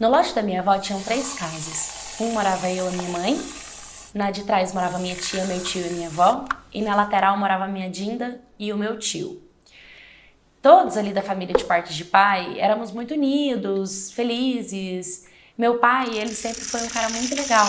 No lote da minha avó tinham 3 casas. Morava eu e minha mãe, na de trás morava minha tia, meu tio e minha avó, e na lateral morava minha Dinda e o meu tio. Todos ali da família de parte de pai éramos muito unidos, felizes. Meu pai, ele sempre foi um cara muito legal.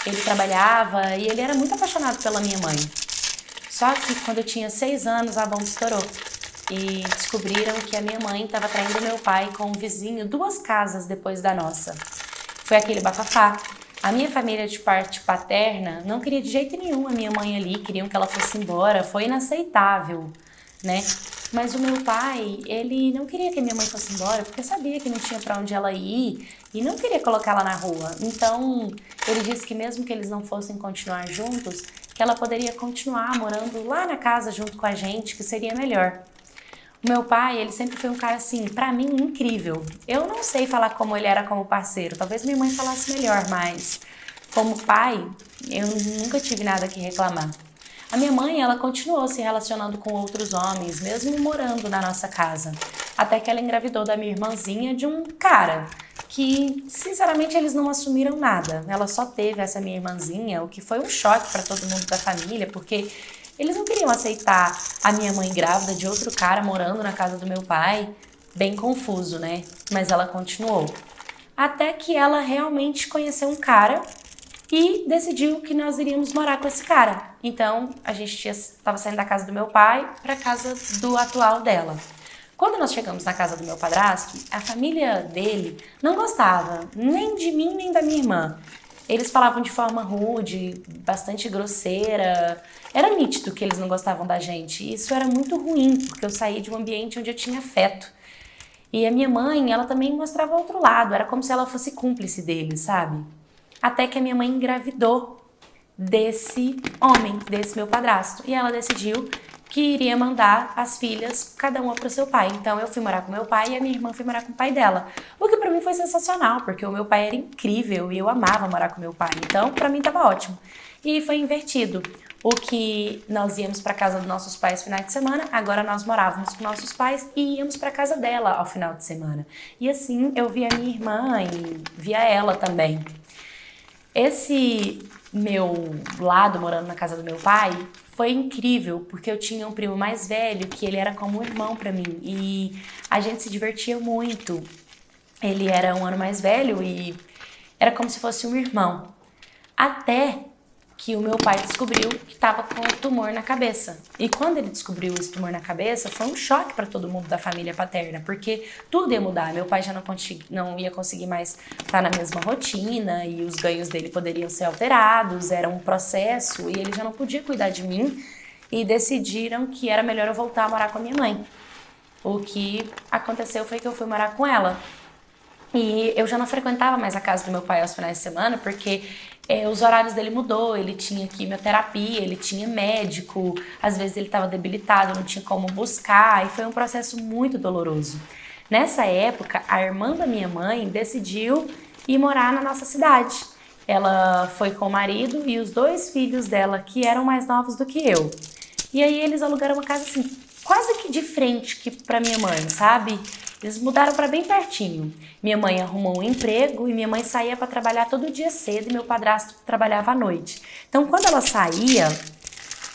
Ele trabalhava e ele era muito apaixonado pela minha mãe. Só que quando eu tinha 6 anos, a bomba estourou. E descobriram que a minha mãe estava traindo meu pai com um vizinho 2 casas depois da nossa. Foi aquele bafafá. A minha família de parte paterna não queria de jeito nenhum a minha mãe ali, queriam que ela fosse embora, foi inaceitável, né? Mas o meu pai, ele não queria que a minha mãe fosse embora, porque sabia que não tinha pra onde ela ir e não queria colocá-la na rua. Então, ele disse que mesmo que eles não fossem continuar juntos, que ela poderia continuar morando lá na casa junto com a gente, que seria melhor. O meu pai, ele sempre foi um cara assim, pra mim, incrível. Eu não sei falar como ele era como parceiro, talvez minha mãe falasse melhor, mas como pai, eu nunca tive nada que reclamar. A minha mãe, ela continuou se relacionando com outros homens, mesmo morando na nossa casa. Até que ela engravidou da minha irmãzinha de um cara que, sinceramente, eles não assumiram nada. Ela só teve essa minha irmãzinha, o que foi um choque para todo mundo da família, porque eles não queriam aceitar a minha mãe grávida de outro cara morando na casa do meu pai. Bem confuso, né? Mas ela continuou. Até que ela realmente conheceu um cara e decidiu que nós iríamos morar com esse cara. Então, a gente estava saindo da casa do meu pai para a casa do atual dela. Quando nós chegamos na casa do meu padrasto, a família dele não gostava nem de mim nem da minha irmã. Eles falavam de forma rude, bastante grosseira. Era nítido que eles não gostavam da gente. E isso era muito ruim, porque eu saí de um ambiente onde eu tinha afeto. E a minha mãe, ela também mostrava outro lado. Era como se ela fosse cúmplice deles, sabe? Até que a minha mãe engravidou desse homem, desse meu padrasto. E ela decidiu que iria mandar as filhas, cada uma para o seu pai. Então eu fui morar com meu pai e a minha irmã foi morar com o pai dela. O que para mim foi sensacional, porque o meu pai era incrível e eu amava morar com meu pai. Então para mim tava ótimo. E foi invertido. O que nós íamos para casa dos nossos pais no final de semana, agora nós morávamos com nossos pais e íamos para casa dela ao final de semana. E assim eu via a minha irmã e via ela também. Esse meu lado morando na casa do meu pai foi incrível, porque eu tinha um primo mais velho que ele era como um irmão pra mim e a gente se divertia muito. Ele era um ano mais velho e era como se fosse um irmão. Até que o meu pai descobriu que estava com um tumor na cabeça. E quando ele descobriu esse tumor na cabeça, foi um choque para todo mundo da família paterna, porque tudo ia mudar. Meu pai já não ia conseguir mais estar na mesma rotina e os ganhos dele poderiam ser alterados, era um processo e ele já não podia cuidar de mim e decidiram que era melhor eu voltar a morar com a minha mãe. O que aconteceu foi que eu fui morar com ela. E eu já não frequentava mais a casa do meu pai aos finais de semana, porque os horários dele mudou, ele tinha quimioterapia, ele tinha médico, às vezes ele estava debilitado, não tinha como buscar, e foi um processo muito doloroso. Nessa época, a irmã da minha mãe decidiu ir morar na nossa cidade. Ela foi com o marido e os 2 filhos dela, que eram mais novos do que eu. E aí eles alugaram uma casa assim, quase que de frente que pra minha mãe, sabe? Eles mudaram para bem pertinho. Minha mãe arrumou um emprego e minha mãe saía para trabalhar todo dia cedo e meu padrasto trabalhava à noite. Então, quando ela saía,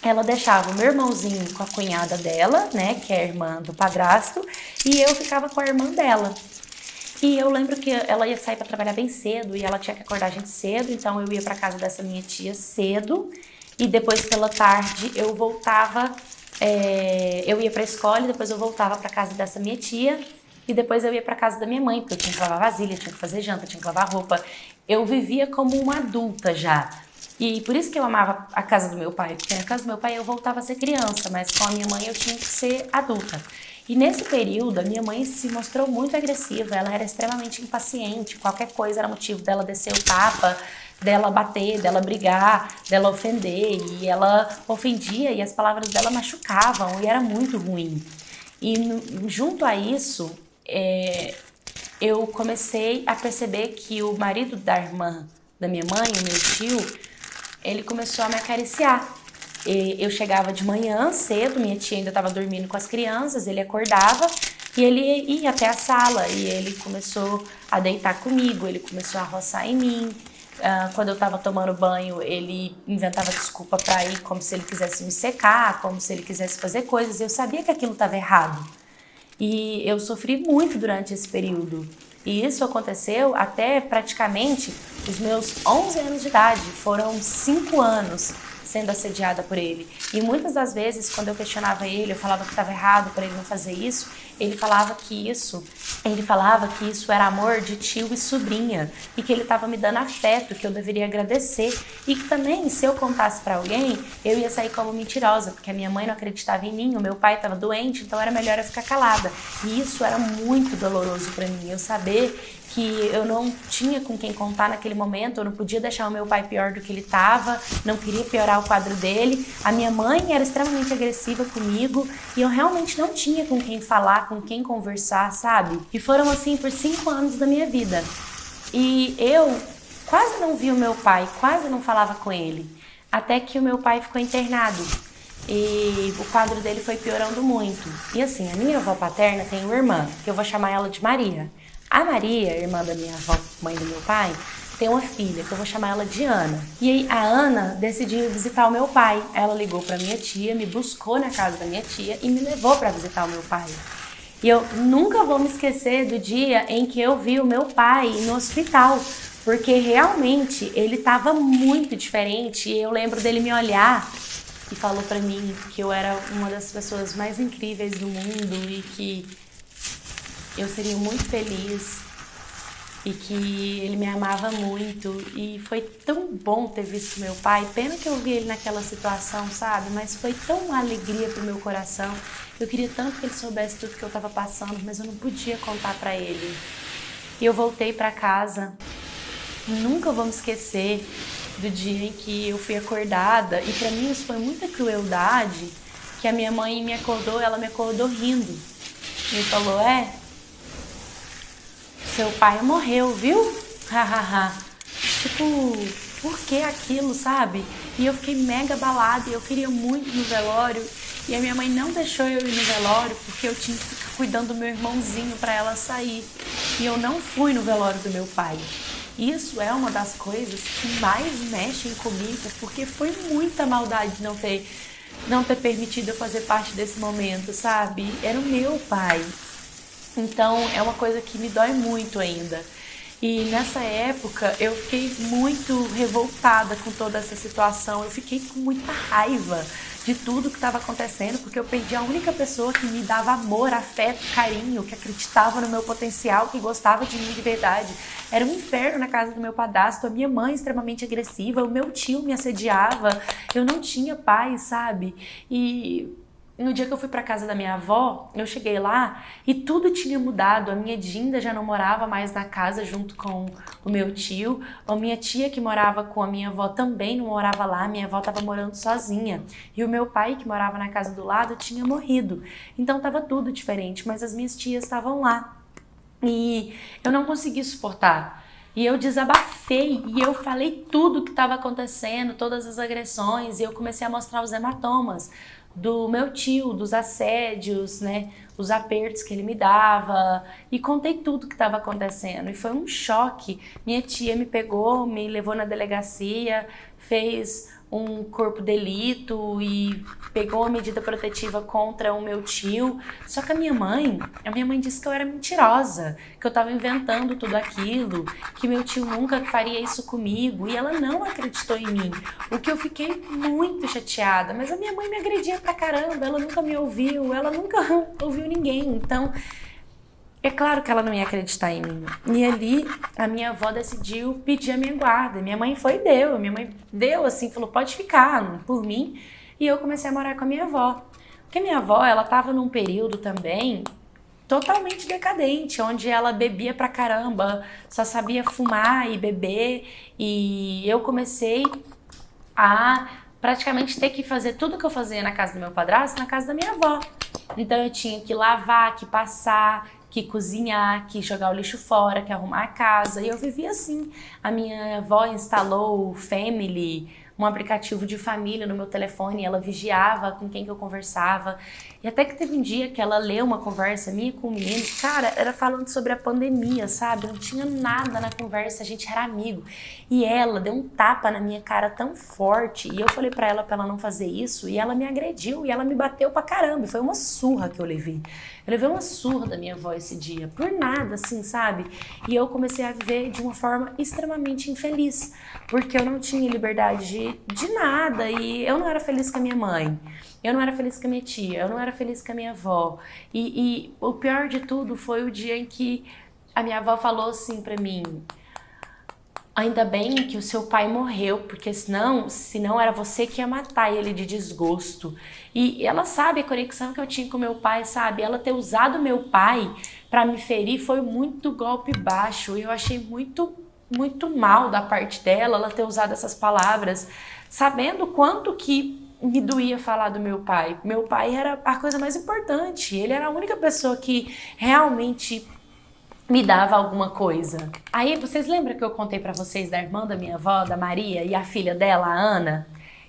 ela deixava o meu irmãozinho com a cunhada dela, né, que é a irmã do padrasto, e eu ficava com a irmã dela. E eu lembro que ela ia sair para trabalhar bem cedo e ela tinha que acordar a gente cedo, então eu ia para casa dessa minha tia cedo e depois pela tarde eu voltava, eu ia para a escola e depois eu voltava para casa dessa minha tia. E depois eu ia para casa da minha mãe, porque eu tinha que lavar vasilha, tinha que fazer janta, tinha que lavar roupa. Eu vivia como uma adulta já. E por isso que eu amava a casa do meu pai, porque na casa do meu pai eu voltava a ser criança, mas com a minha mãe eu tinha que ser adulta. E nesse período a minha mãe se mostrou muito agressiva, ela era extremamente impaciente, qualquer coisa era motivo dela descer o tapa, dela bater, dela brigar, dela ofender, e ela ofendia e as palavras dela machucavam e era muito ruim. E junto a isso, eu comecei a perceber que o marido da irmã da minha mãe, o meu tio, ele começou a me acariciar. Eu chegava de manhã cedo, minha tia ainda estava dormindo com as crianças, ele acordava, E ele ia até a sala e ele começou a deitar comigo, ele começou a roçar em mim. Quando eu tava tomando banho, ele inventava desculpa pra ir, como se ele quisesse me secar, como se ele quisesse fazer coisas. Eu sabia que aquilo estava errado. E eu sofri muito durante esse período. E isso aconteceu até praticamente os meus 11 anos de idade. Foram 5 anos sendo assediada por ele. E muitas das vezes, quando eu questionava ele, eu falava que estava errado para ele não fazer isso, ele falava que isso era amor de tio e sobrinha, e que ele estava me dando afeto, que eu deveria agradecer, e que também, se eu contasse para alguém, eu ia sair como mentirosa, porque a minha mãe não acreditava em mim, o meu pai estava doente, então era melhor eu ficar calada. E isso era muito doloroso para mim, eu saber que eu não tinha com quem contar naquele momento, eu não podia deixar o meu pai pior do que ele estava, não queria piorar o quadro dele. A minha mãe era extremamente agressiva comigo e eu realmente não tinha com quem falar, com quem conversar, sabe? E foram assim por 5 anos da minha vida. E eu quase não vi o meu pai, quase não falava com ele, até que o meu pai ficou internado. E o quadro dele foi piorando muito. E assim, a minha avó paterna tem uma irmã, que eu vou chamar ela de Maria. A Maria, irmã da minha avó, mãe do meu pai, tem uma filha, que eu vou chamar ela de Ana. E aí a Ana decidiu visitar o meu pai. Ela ligou pra minha tia, me buscou na casa da minha tia e me levou pra visitar o meu pai. E eu nunca vou me esquecer do dia em que eu vi o meu pai no hospital, porque realmente ele estava muito diferente. E eu lembro dele me olhar e falou pra mim que eu era uma das pessoas mais incríveis do mundo e que eu seria muito feliz e que ele me amava muito. E foi tão bom ter visto meu pai. Pena que eu vi ele naquela situação, sabe? Mas foi tão uma alegria pro meu coração. Eu queria tanto que ele soubesse tudo que eu tava passando, mas eu não podia contar pra ele. E eu voltei pra casa. Nunca vou me esquecer do dia em que eu fui acordada. E pra mim isso foi muita crueldade, que a minha mãe me acordou, ela me acordou rindo. E falou, seu pai morreu, viu? Hahaha. Tipo, por que aquilo, sabe? E eu fiquei mega abalada e eu queria muito ir no velório. E a minha mãe não deixou eu ir no velório porque eu tinha que ficar cuidando do meu irmãozinho pra ela sair. E eu não fui no velório do meu pai. Isso é uma das coisas que mais mexem comigo, porque foi muita maldade não ter permitido eu fazer parte desse momento, sabe? Era o meu pai. Então é uma coisa que me dói muito ainda. E nessa época eu fiquei muito revoltada com toda essa situação. Eu fiquei com muita raiva de tudo que estava acontecendo, porque eu perdi a única pessoa que me dava amor, afeto, carinho, que acreditava no meu potencial, que gostava de mim de verdade. Era um inferno na casa do meu padrasto, a minha mãe extremamente agressiva, o meu tio me assediava, eu não tinha paz, sabe? E no dia que eu fui pra casa da minha avó, eu cheguei lá e tudo tinha mudado. A minha Dinda já não morava mais na casa junto com o meu tio. A minha tia que morava com a minha avó também não morava lá. Minha avó estava morando sozinha. E o meu pai, que morava na casa do lado, tinha morrido. Então estava tudo diferente, mas as minhas tias estavam lá. E eu não consegui suportar. E eu desabafei e eu falei tudo que estava acontecendo, todas as agressões, e eu comecei a mostrar os hematomas do meu tio, dos assédios, né, os apertos que ele me dava, e contei tudo que estava acontecendo. E foi um choque. Minha tia me pegou, me levou na delegacia, fez um corpo de delito e pegou uma medida protetiva contra o meu tio. Só que a minha mãe disse que eu era mentirosa, que eu estava inventando tudo aquilo, que meu tio nunca faria isso comigo, e ela não acreditou em mim. O que eu fiquei muito chateada, mas a minha mãe me agredia pra caramba, ela nunca me ouviu, ela nunca ouviu ninguém, então é claro que ela não ia acreditar em mim. E ali, a minha avó decidiu pedir a minha guarda. Minha mãe foi e deu. Minha mãe deu assim, falou, pode ficar por mim. E eu comecei a morar com a minha avó. Porque a minha avó, ela tava num período também totalmente decadente, onde ela bebia pra caramba, só sabia fumar e beber. E eu comecei a praticamente ter que fazer tudo que eu fazia na casa do meu padrasto, na casa da minha avó. Então eu tinha que lavar, que passar, que cozinhar, que jogar o lixo fora, que arrumar a casa. E eu vivia assim. A minha avó instalou o Family, um aplicativo de família no meu telefone, ela vigiava com quem que eu conversava. E até que teve um dia que ela leu uma conversa minha com o menino, cara, era falando sobre a pandemia, sabe? Não tinha nada na conversa, a gente era amigo. E ela deu um tapa na minha cara tão forte, e eu falei pra ela não fazer isso, e ela me agrediu, e ela me bateu pra caramba. Foi uma surra que eu levei. Eu levei uma surra da minha avó esse dia, por nada, assim, sabe? E eu comecei a viver de uma forma extremamente infeliz, porque eu não tinha liberdade de nada, e eu não era feliz com a minha mãe. Eu não era feliz com a minha tia, eu não era feliz com a minha avó. E o pior de tudo foi o dia em que a minha avó falou assim pra mim: ainda bem que o seu pai morreu, porque senão era você que ia matar ele de desgosto. E ela sabe a conexão que eu tinha com meu pai, sabe? Ela ter usado meu pai pra me ferir foi muito golpe baixo. E eu achei muito mal da parte dela, ela ter usado essas palavras, sabendo quanto que me doía falar do meu pai. Meu pai era a coisa mais importante, ele era a única pessoa que realmente me dava alguma coisa. Aí, vocês lembram que eu contei pra vocês da irmã da minha avó, da Maria, e a filha dela, a Ana?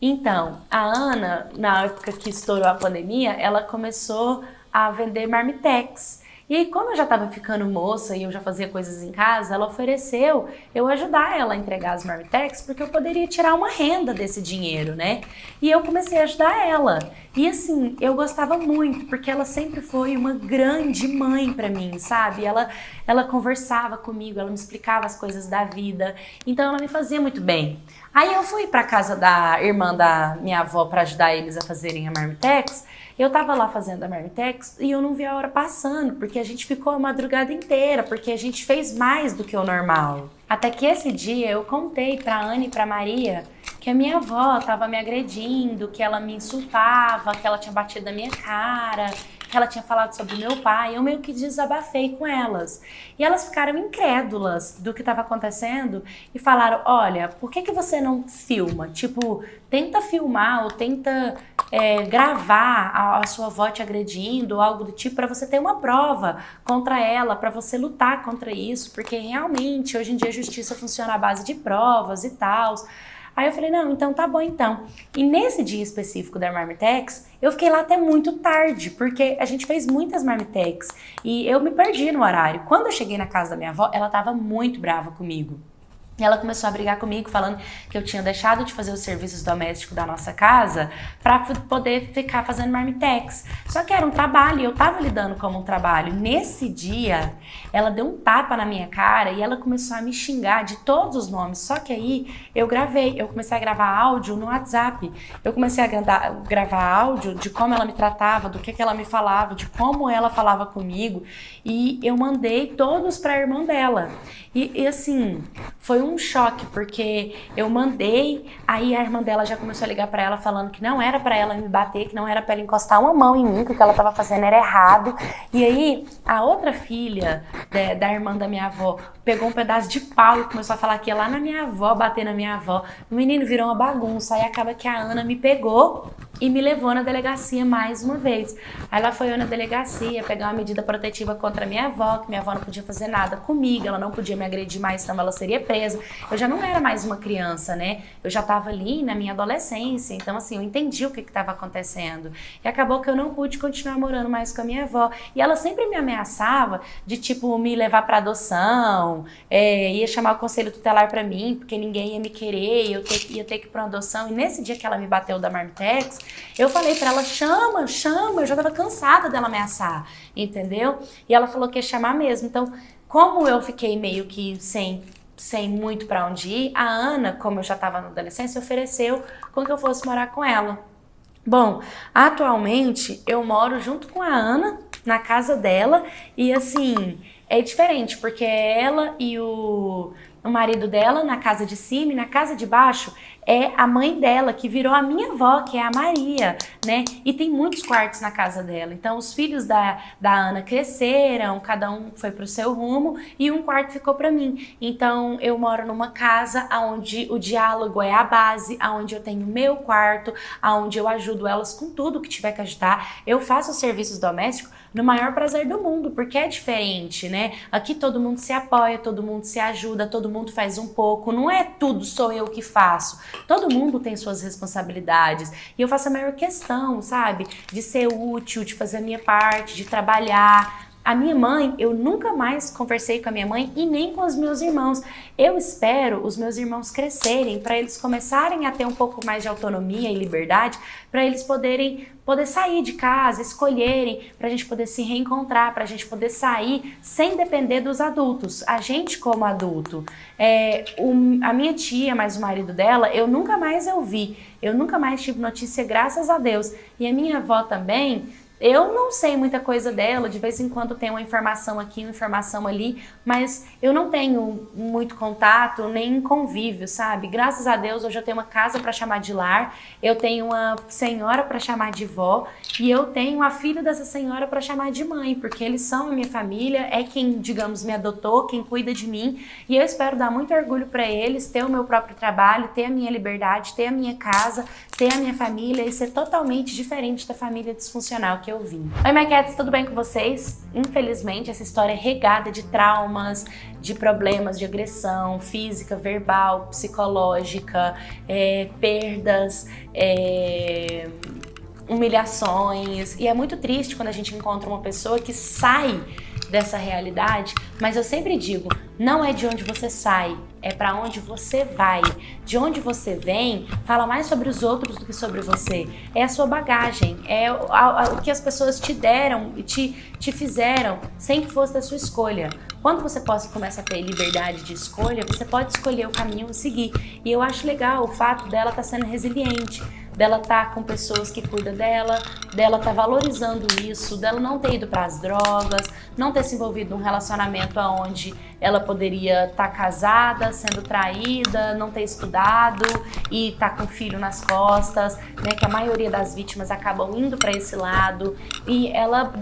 Então, a Ana, na época que estourou a pandemia, ela começou a vender marmitex. E aí, como eu já estava ficando moça e eu já fazia coisas em casa, ela ofereceu eu ajudar ela a entregar as marmitex, porque eu poderia tirar uma renda desse dinheiro, né? E eu comecei a ajudar ela. E assim, eu gostava muito, porque ela sempre foi uma grande mãe pra mim, sabe? Ela conversava comigo, ela me explicava as coisas da vida, então ela me fazia muito bem. Aí eu fui pra casa da irmã da minha avó pra ajudar eles a fazerem a marmitex. Eu tava lá fazendo a marmitex e eu não vi a hora passando, porque a gente ficou a madrugada inteira, porque a gente fez mais do que o normal. Até que esse dia eu contei pra Ana e pra Maria que a minha avó tava me agredindo, que ela me insultava, que ela tinha batido na minha cara, que ela tinha falado sobre meu pai. Eu meio que desabafei com elas. E elas ficaram incrédulas do que estava acontecendo e falaram: olha, por que você não filma? Tipo, tenta filmar ou tenta gravar a sua avó te agredindo ou algo do tipo, para você ter uma prova contra ela, para você lutar contra isso, porque realmente hoje em dia a justiça funciona à base de provas e tal. Aí eu falei: não, então tá bom então. E nesse dia específico da Marmitex, eu fiquei lá até muito tarde, porque a gente fez muitas Marmitex e eu me perdi no horário. Quando eu cheguei na casa da minha avó, ela tava muito brava comigo. E ela começou a brigar comigo, falando que eu tinha deixado de fazer os serviços domésticos da nossa casa para poder ficar fazendo marmitex. Só que era um trabalho e eu tava lidando como um trabalho. Nesse dia, ela deu um tapa na minha cara e ela começou a me xingar de todos os nomes. Só que aí eu comecei a gravar áudio no WhatsApp. Eu comecei a gravar áudio de como ela me tratava, do que ela me falava, de como ela falava comigo. E eu mandei todos para a irmã dela. E assim, foi um choque, porque eu mandei, aí a irmã dela já começou a ligar pra ela falando que não era pra ela me bater, que não era pra ela encostar uma mão em mim, que o que ela tava fazendo era errado. E aí a outra filha da irmã da minha avó pegou um pedaço de pau e começou a falar que ia lá na minha avó, bater na minha avó. O menino virou uma bagunça, aí acaba que a Ana me pegou e me levou na delegacia mais uma vez. Aí ela foi na delegacia pegar uma medida protetiva contra a minha avó, que minha avó não podia fazer nada comigo, ela não podia me agredir mais, senão ela seria presa. Eu já não era mais uma criança, né? Eu já tava ali na minha adolescência, então assim, eu entendi o que estava acontecendo. E acabou que eu não pude continuar morando mais com a minha avó. E ela sempre me ameaçava de, tipo, me levar pra adoção, ia chamar o conselho tutelar pra mim, porque ninguém ia me querer, ia ter que ir pra uma adoção. E nesse dia que ela me bateu da Marmitex, eu falei pra ela: chama, eu já tava cansada dela ameaçar, entendeu? E ela falou que ia chamar mesmo. Então, como eu fiquei meio que sem muito pra onde ir, a Ana, como eu já tava na adolescência, ofereceu com que eu fosse morar com ela. Bom, atualmente eu moro junto com a Ana, na casa dela, e assim, é diferente, porque ela e o marido dela na casa de cima, e na casa de baixo é a mãe dela, que virou a minha avó, que é a Maria, né? E tem muitos quartos na casa dela. Então, os filhos da Ana cresceram, cada um foi pro seu rumo e um quarto ficou para mim. Então, eu moro numa casa onde o diálogo é a base, onde eu tenho meu quarto, onde eu ajudo elas com tudo que tiver que ajudar. Eu faço os serviços domésticos no maior prazer do mundo, porque é diferente, né? Aqui todo mundo se apoia, todo mundo se ajuda, todo mundo faz um pouco. Não é tudo só eu que faço. Todo mundo tem suas responsabilidades. E eu faço a maior questão, sabe? De ser útil, de fazer a minha parte, de trabalhar. A minha mãe, eu nunca mais conversei com a minha mãe e nem com os meus irmãos. Eu espero os meus irmãos crescerem para eles começarem a ter um pouco mais de autonomia e liberdade, para eles poder sair de casa, escolherem, para a gente poder se reencontrar, para a gente poder sair sem depender dos adultos. A gente como adulto. A minha tia, mais o marido dela, eu nunca mais vi. Eu nunca mais tive notícia, graças a Deus. E a minha avó também. Eu não sei muita coisa dela, de vez em quando tem uma informação aqui, uma informação ali, mas eu não tenho muito contato, nem convívio, sabe? Graças a Deus, hoje eu tenho uma casa para chamar de lar, eu tenho uma senhora para chamar de vó e eu tenho a filha dessa senhora para chamar de mãe, porque eles são a minha família, é quem, digamos, me adotou, quem cuida de mim, e eu espero dar muito orgulho para eles, ter o meu próprio trabalho, ter a minha liberdade, ter a minha casa, ter a minha família e ser totalmente diferente da família disfuncional que eu vim. Oi, My Cats, tudo bem com vocês? Infelizmente, essa história é regada de traumas, de problemas de agressão física, verbal, psicológica, perdas, humilhações. E é muito triste quando a gente encontra uma pessoa que sai dessa realidade, mas eu sempre digo, não é de onde você sai, é para onde você vai. De onde você vem fala mais sobre os outros do que sobre você. É a sua bagagem, é o que as pessoas te deram e te fizeram sem que fosse da sua escolha. Quando você começa a ter liberdade de escolha, você pode escolher o caminho a seguir. E eu acho legal o fato dela estar sendo resiliente, dela estar com pessoas que cuidam dela estar valorizando isso, dela não ter ido para as drogas, não ter se envolvido num relacionamento onde ela poderia estar casada, sendo traída, não ter estudado e estar com o filho nas costas, né, que a maioria das vítimas acabam indo para esse lado, e ela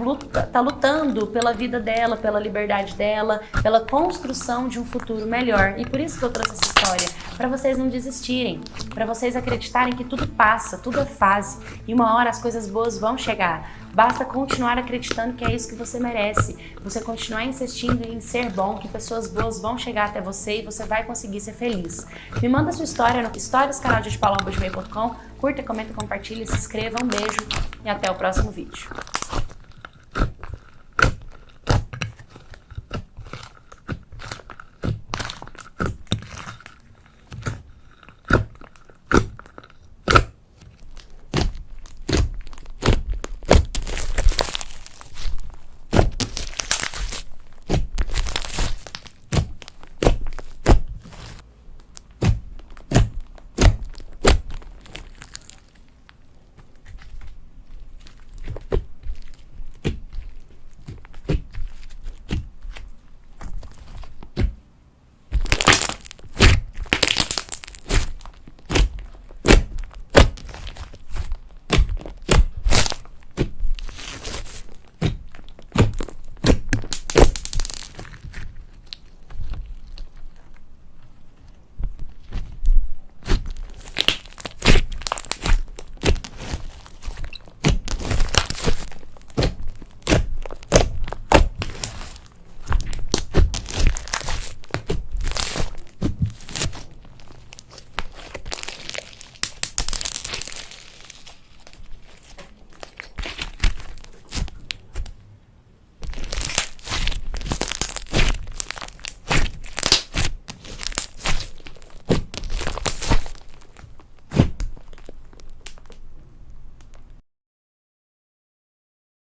está lutando pela vida dela, pela liberdade dela, pela construção de um futuro melhor. E por isso que eu trouxe essa história, para vocês não desistirem, para vocês acreditarem que tudo passa, tudo é fase, e uma hora as coisas boas vão chegar. Basta continuar acreditando que é isso que você merece. Você continuar insistindo em ser bom, que pessoas boas vão chegar até você e você vai conseguir ser feliz. Me manda sua história no historiascanaldiodepaulão@gmail.com. Curta, comenta, compartilha, se inscreva. Um beijo e até o próximo vídeo.